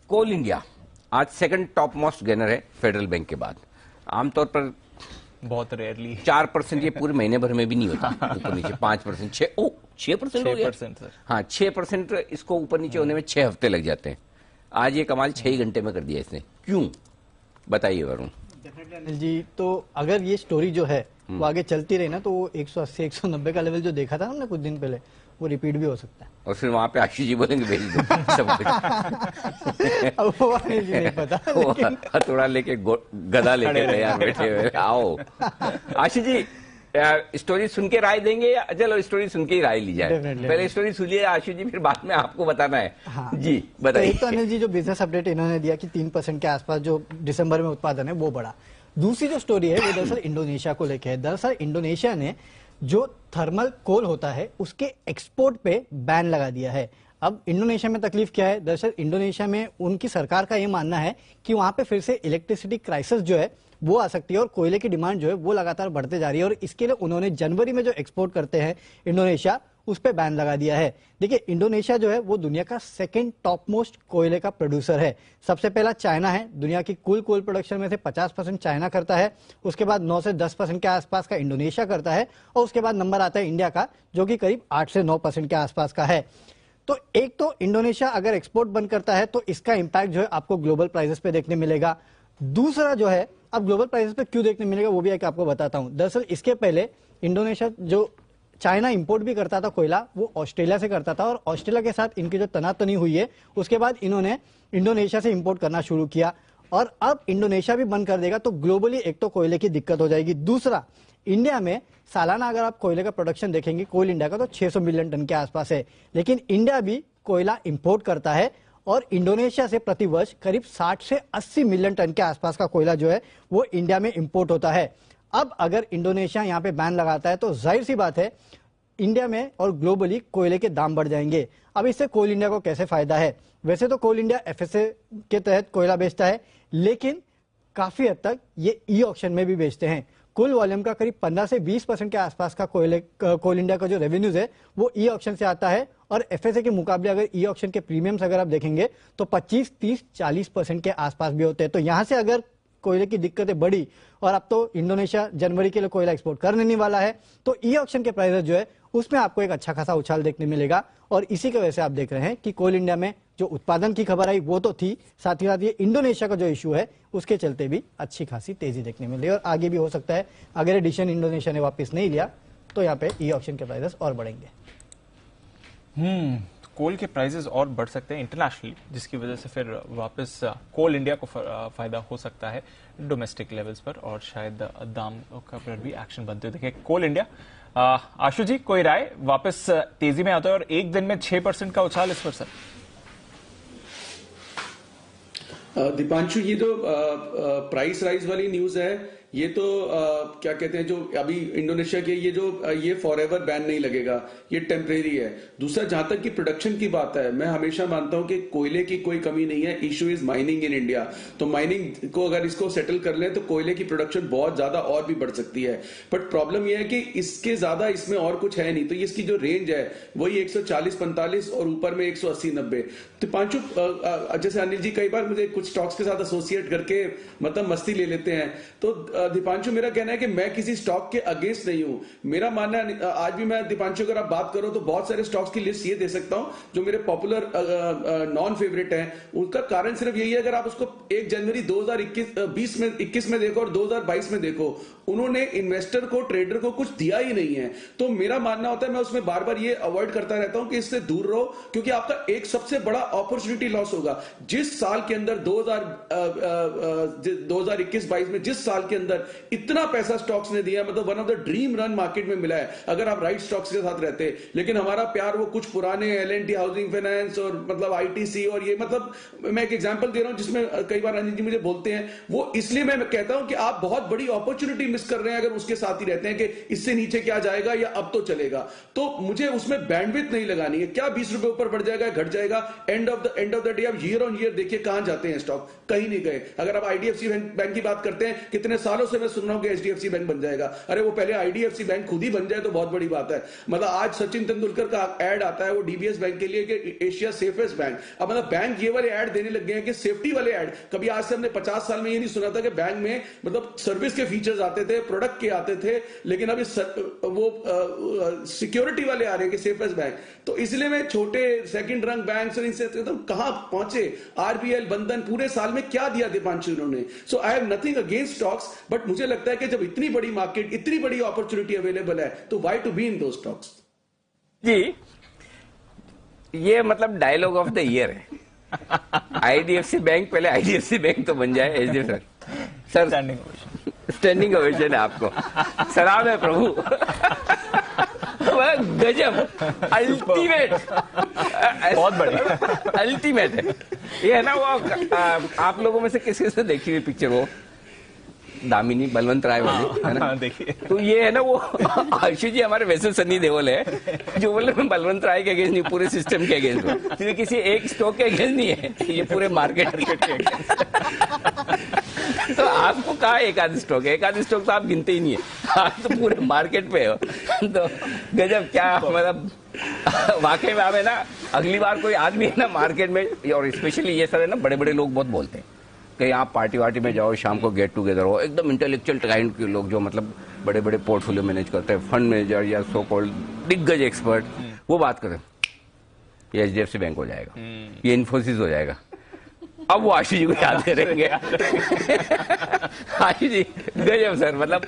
कोल India आज second top most gainer है federal bank के बाद। आमतौर पर बहुत रेयरली 4% ये पूरे महीने भर में भी नहीं होता, ऊपर नीचे 5%, 6% हो गया। 6% सर। हाँ 6% इसको ऊपर नीचे होने में 6 हफ्ते लग जाते हैं। आज ये कमाल 6 घंटे में कर दिया इसने, क्यों बताइए वरुण अनिल जी। तो अगर ये स्टोरी जो है वो आगे चलती रही ना तो वो 180 190 का लेवल जो देखा था हमने कुछ दिन पहले वो रिपीट भी हो सकता है। और फिर वहां पे आशीष जी बोलेंगे भेज दो सब कुछ। अब वो अनिल जी नहीं पता, लेकिन हथौड़ा लेके गदा लेके तैयार बैठे हुए। आओ आशीष जी, स्टोरी सुन के राय देंगे या चलो स्टोरी सुन के ही राय ली जाए? पहले स्टोरी सुनिए आशीष जी, फिर बाद में आपको बताना है। हाँ। जी बताइए। तो अनिल जी जो बिजनेस अपडेट इन्होंने दिया कि 3% के आसपास जो दिसंबर में उत्पादन है वो बढ़ा। दूसरी जो स्टोरी है वो दरअसल इंडोनेशिया को लेके है। दरअसल इंडोनेशिया ने जो थर्मल कोल होता है उसके एक्सपोर्ट पे बैन लगा दिया है। अब इंडोनेशिया में तकलीफ क्या है? दरअसल इंडोनेशिया में उनकी सरकार का ये मानना है कि वहां पे फिर से इलेक्ट्रिसिटी क्राइसिस जो है वो आ सकती है और कोयले की डिमांड जो है वो लगातार बढ़ते जा रही है और इसके लिए उन्होंने जनवरी में जो एक्सपोर्ट करते हैं इंडोनेशिया उस पे बैन लगा दिया है। देखिए इंडोनेशिया जो है वो दुनिया का सेकंड टॉप मोस्ट कोयले का प्रोड्यूसर है। सबसे पहला चाइना है, दुनिया की कुल कोल प्रोडक्शन में से 50% चाइना करता है। उसके बाद 9 से 10% के आसपास का इंडोनेशिया करता है और उसके बाद नंबर आता है इंडिया का जो कि करीब 8 से 9% के आसपास का है। तो एक तो इंडोनेशिया अगर एक्सपोर्ट बंद करता है तो इसका इंपैक्ट जो है आपको ग्लोबल प्राइसेस पे देखने मिलेगा। दूसरा जो है, अब ग्लोबल प्राइसेस पे क्यों देखने मिलेगा वो भी एक आपको बताता हूं। दरअसल इसके पहले इंडोनेशिया जो चाइना इंपोर्ट भी करता था कोयला वो ऑस्ट्रेलिया से करता था और ऑस्ट्रेलिया के साथ इनकी जो तनातनी हुई है उसके बाद इन्होंने इंडोनेशिया से इंपोर्ट करना शुरू किया और अब इंडोनेशिया भी बंद कर देगा तो ग्लोबली एक तो कोयले की दिक्कत हो जाएगी। दूसरा, इंडिया में सालाना अगर आप कोयले का प्रोडक्शन देखेंगे कोल इंडिया का तो 600 मिलियन टन के आसपास है, लेकिन इंडिया भी कोयला इंपोर्ट करता है और इंडोनेशिया से प्रतिवर्ष करीब 60 से 80 मिलियन टन के आसपास का कोयला जो है वो इंडिया में इंपोर्ट होता है। अब अगर इंडोनेशिया यहां पे बैन लगाता है तो जाहिर सी बात है इंडिया में और ग्लोबली कोयले के दाम बढ़ जाएंगे। अब इससे कोल इंडिया को कैसे फायदा है? वैसे तो कोल इंडिया एफएसए के तहत कोयला बेचता है, लेकिन काफी हद तक ये ई ऑक्शन में भी बेचते हैं। कुल वॉल्यूम का करीब 15 से 20% के आसपास का कोल इंडिया का जो रेवेन्यूज है वो ई ऑक्शन से आता है और एफएसए के मुकाबले अगर ई ऑक्शन के प्रीमियम्स अगर आप देखेंगे तो 25, 30, 40% के आसपास भी होते हैं। तो यहां से अगर कोयले की दिक्कतें बढ़ी और अब तो इंडोनेशिया जनवरी के लिए कोयला एक्सपोर्ट करने नहीं वाला है तो ई ऑक्शन के प्राइसेस जो है उसमें आपको एक अच्छा खासा उछाल देखने मिलेगा और इसी की वजह से आप देख रहे हैं कि कोल इंडिया में जो उत्पादन की खबर आई वो तो थी, साथ ही साथ ये इंडोनेशिया का जो इशू है उसके चलते भी अच्छी खासी तेजी देखने मिली और आगे भी हो सकता है अगर डिसीजन इंडोनेशिया ने वापस नहीं लिया तो यहाँ पे ई ऑक्शन के प्राइसेस और बढ़ेंगे। कोल के प्राइसेस और बढ़ सकते हैं इंटरनेशनली, जिसकी वजह से फिर वापस कोल इंडिया को फायदा हो सकता है डोमेस्टिक लेवल्स पर और शायद दाम का पर भी एक्शन बनते हुए देखें कोल इंडिया। आशु जी कोई राय? वापस तेजी में आता है और एक दिन में 6% का उछाल इस पर सर। दीपांशु, ये जो प्राइस राइज वाली न्यूज है ये तो क्या कहते हैं जो अभी इंडोनेशिया के ये फॉरएवर बैन नहीं लगेगा, ये टेम्परेरी है। दूसरा, जहां तक की प्रोडक्शन की बात है, मैं हमेशा मानता हूं कि कोयले की कोई कमी नहीं है, issue is mining in India. तो माइनिंग को अगर इसको सेटल कर लें तो कोयले की प्रोडक्शन बहुत ज्यादा और भी बढ़ सकती है। बट प्रॉब्लम यह है कि इसके ज्यादा इसमें और कुछ है नहीं, तो इसकी जो रेंज है वही 140-45 और ऊपर में 180-90। तो पांचों जैसे अनिल जी कई बार मुझे कुछ स्टॉक्स के साथ एसोसिएट करके मतलब मस्ती ले लेते हैं, तो दीपांशु मेरा कहना है कि मैं किसी स्टॉक के अगेंस्ट नहीं हूं। मेरा मानना है, आज भी मैं दीपांशु अगर आप बात करो तो बहुत सारे स्टॉक्स की लिस्ट ये दे सकता हूं जो मेरे पॉपुलर नॉन फेवरेट हैं। उनका कारण सिर्फ यही है, अगर आप उसको 1 जनवरी 2021 में देखो और 2022 में देखो, उन्होंने इन्वेस्टर को, ट्रेडर को कुछ दिया ही नहीं है। तो मेरा मानना होता है, मैं उसमें बार बार ये अवॉइड करता रहता हूं कि इससे दूर रहो, क्योंकि आपका एक सबसे बड़ा अपॉर्चुनिटी लॉस होगा। जिस साल के अंदर 2021-22 में जिस साल के अंदर इतना पैसा स्टॉक्स ने दिया, मतलब one of the dream run market में मिला है अगर आप राइट स्टॉक्स के साथ रहते। लेकिन हमारा प्यार वो कुछ पुराने L&T हाउसिंग फाइनेंस और मतलब ITC और ये, मतलब मैं एक एग्जांपल दे रहा हूं जिसमें कई बार अनिल जी मुझे बोलते हैं, वो इसलिए मैं कहता हूं कि आप बहुत बड़ी अपॉर्चुनिटी मिस कर रहे हैं अगर उसके साथ ही रहते हैं कि इससे नीचे क्या जाएगा या अब तो चलेगा। तो मुझे उसमें बैंडविड्थ नहीं लगानी है, क्या 20 रुपए ऊपर बढ़ जाएगा घट जाएगा, एंड ऑफ द डे आप ईयर ऑन ईयर देखिए कहां जाते हैं स्टॉक, कहीं नहीं गए। अगर आप IDFC बैंक की बात करते हैं, कितने सालों सालों से मैं सुन रहा हूं कि एचडीएफसी बैंक बन जाएगा। अरे वो पहले आईडीएफसी बैंक खुद ही बन जाए तो बहुत बड़ी बात है। मतलब आज सचिन तेंदुलकर का ऐड आता है वो डीबीएस बैंक के लिए कि एशिया सेफेस्ट बैंक। अब मतलब बैंक ये वाले ऐड देने लग गए हैं कि सेफ्टी वाले ऐड। कभी आज से हमने 50 साल में ये नहीं सुना था कि बैंक में मतलब सर्विस के फीचर्स आते थे, प्रोडक्ट के आते थे, लेकिन अभी वो सिक्योरिटी वाले आ रहे हैं कि सेफेस्ट बैंक। तो इसलिए मैं छोटे सेकंड रैंक बैंक्स और इनसे तो कहां पहुंचे। आरबीएल, बंधन पूरे साल में क्या दिया दीपांशु इन्होंने। So I have nothing against stocks, but मुझे लगता है कि जब इतनी बड़ी मार्केट, इतनी बड़ी अपॉर्चुनिटी अवेलेबल है तो व्हाई टू बी इन दो स्टॉक्स। जी, ये मतलब डायलॉग ऑफ द ईयर है। आईडीएफसी बैंक, पहले आईडीएफसी बैंक तो बन जाए एचडीएफसी। सर स्टैंडिंग ओवेशन है आपको, सलाम है प्रभु। गजब, अल्टीमेट, बहुत बढ़िया, अल्टीमेट है ये है ना। वो आप लोगों में से किसी से देखी हुई पिक्चर वो दामिनी बलवंत राय वाली है ना, देखिए। तो ये है ना वो आशु जी हमारे वैसे सनी देओल है जो बोले मैं बलवंत राय के अगेंस्ट नहीं, पूरे सिस्टम के अगेंस्ट हूँ। तो ये किसी एक स्टॉक के अगेंस्ट नहीं है, ये पूरे मार्केट के अगेंस्ट। तो आपको कहा एक आध स्टॉक तो आप गिनते ही नहीं है, आप तो पूरे मार्केट पे हो। तो गजब, क्या मतलब वाकई में आप है ना, अगली बार कोई आदमी है ना मार्केट में, और स्पेशली ये सर है ना, बड़े बड़े लोग बहुत बोलते हैं कि आप पार्टी वार्टी में जाओ, शाम को गेट टुगेदर हो, एकदम इंटेलेक्चुअल काइंड के लोग जो मतलब बड़े बड़े पोर्टफोलियो मैनेज करते हैं, फंड मैनेजर या सो कॉल्ड दिग्गज एक्सपर्ट, वो बात करें ये एचडीएफसी बैंक हो जाएगा, ये इन्फोसिस हो जाएगा। अब वो आशु जी को याद करेंगे। आशु जी गजब सर, मतलब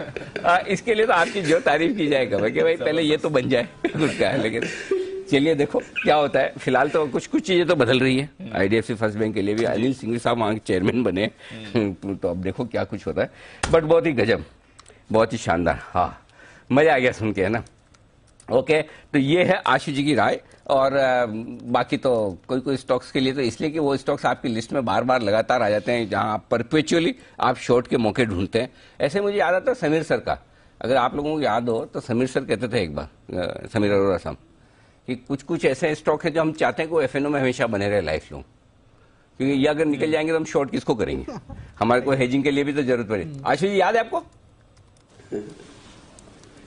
इसके लिए तो आपकी जो तारीफ की जाएगा कि भाई पहले ये तो बन जाए कुछ का है। लेकिन चलिए देखो क्या होता है। फिलहाल तो कुछ चीजें तो बदल रही है। आईडीएफसी फर्स्ट बैंक के लिए भी अनिल सिंघवी साहब वहां के चेयरमैन बने, तो अब देखो क्या कुछ होता है। बट बहुत ही गजब, बहुत ही शानदार, हाँ मजा आ गया सुन के, है ना। ओके, तो ये है आशु जी की राय। और बाकी तो कोई स्टॉक्स के लिए तो इसलिए कि वो स्टॉक्स आपकी लिस्ट में बार बार लगातार आ जाते हैं जहां आप परपेचुअली आप शॉर्ट के मौके ढूंढते हैं। ऐसे मुझे याद आता है समीर सर का, अगर आप लोगों को याद हो तो समीर सर कहते थे एक बार, समीर अरोड़ा साहब, कि कुछ ऐसे स्टॉक है जो हम चाहते हैं कि वो एफएनओ में हमेशा बने रहे लाइफ लॉन्ग, क्योंकि ये अगर निकल जाएंगे तो हम शॉर्ट किसको करेंगे, हमारे को हेजिंग के लिए भी तो जरूरत पड़े। आशु जी याद है आपको?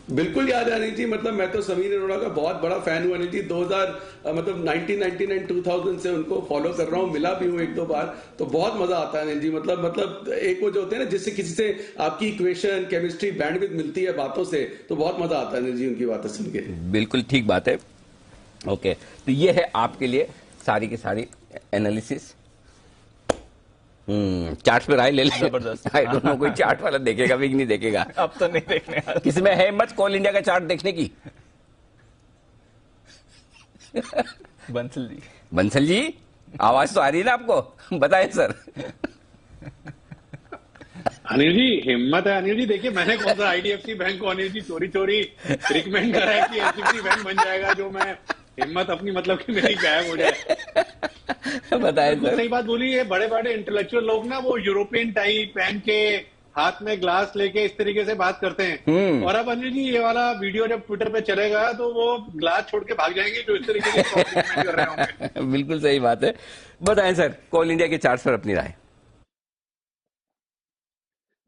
बिल्कुल याद है अनिल जी। मतलब मैं तो समीर अरोड़ा का बहुत बड़ा फैन हूं अनिल जी। 1999 2000 से उनको फॉलो कर रहा हूं, मिला भी हूं एक दो बार, तो बहुत मजा आता है अनिल जी। मतलब एक वो जो होते हैं ना, जिससे किसी से आपकी इक्वेशन, केमिस्ट्री, बैंडविड्थ मिलती है बातों से, तो बहुत मजा आता है अनिल जी उनकी बातें सुन के। बिल्कुल ठीक बात है। ओके, तो ये है आपके लिए सारी की सारी एनालिसिस। चार्ट पे राय ले ले, जबरदस्त। आई डोंट नो कोई चार्ट वाला देखेगा भी नहीं देखेगा, अब तो नहीं देखने। किसी में है हिम्मत कोल इंडिया का चार्ट देखने की? बंसल जी आवाज तो आ रही है ना आपको, बताएं सर। अनिल जी हिम्मत है अनिल जी। देखिए मैंने कौन सा आईडीएफसी बैंक को अनिल जी चोरी रिकमेंड करा है कि एचडीएफसी बैंक बन जाएगा, जो मैं हिम्मत अपनी मतलब कि मेरी गायब हो जाए। बताए सर, सही बात बोली। ये बड़े बड़े इंटेलेक्चुअल लोग ना वो यूरोपियन टाई पहन के हाथ में ग्लास लेके इस तरीके से बात करते हैं, और अब अनिल जी ये वाला वीडियो जब ट्विटर पे चलेगा तो वो ग्लास छोड़ के भाग जाएंगे जो इस तरीके से कर रहे होंगे। बिल्कुल सही बात है। बताएं सर कोल इंडिया के चार्ट पर अपनी राय।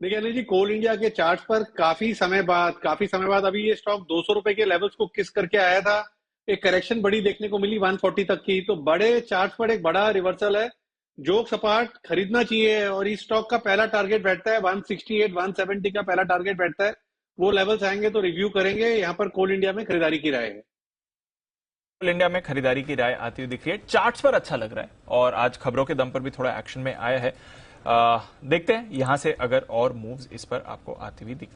देखिए अनिल जी, कोल इंडिया के चार्ट पर काफी समय बाद अभी ये स्टॉक 200 रुपए के लेवल्स को किस करके आया था। एक करेक्शन बड़ी देखने को मिली 140 तक की, तो बड़े चार्ट पर एक बड़ा रिवर्सल है। जोक सपाट खरीदना चाहिए, और इस स्टॉक का पहला टारगेट बैठता है 168 170 का पहला टारगेट बैठता है। वो लेवल्स आएंगे तो रिव्यू करेंगे। यहाँ पर कोल इंडिया में खरीदारी की राय है। कोल इंडिया में खरीदारी की राय आती हुई दिख रही है। चार्ट्स पर अच्छा लग रहा है, और आज खबरों के दम पर भी थोड़ा एक्शन में आया है। देखते हैं यहां से अगर और मूव्स इस पर आपको आती हुई दिख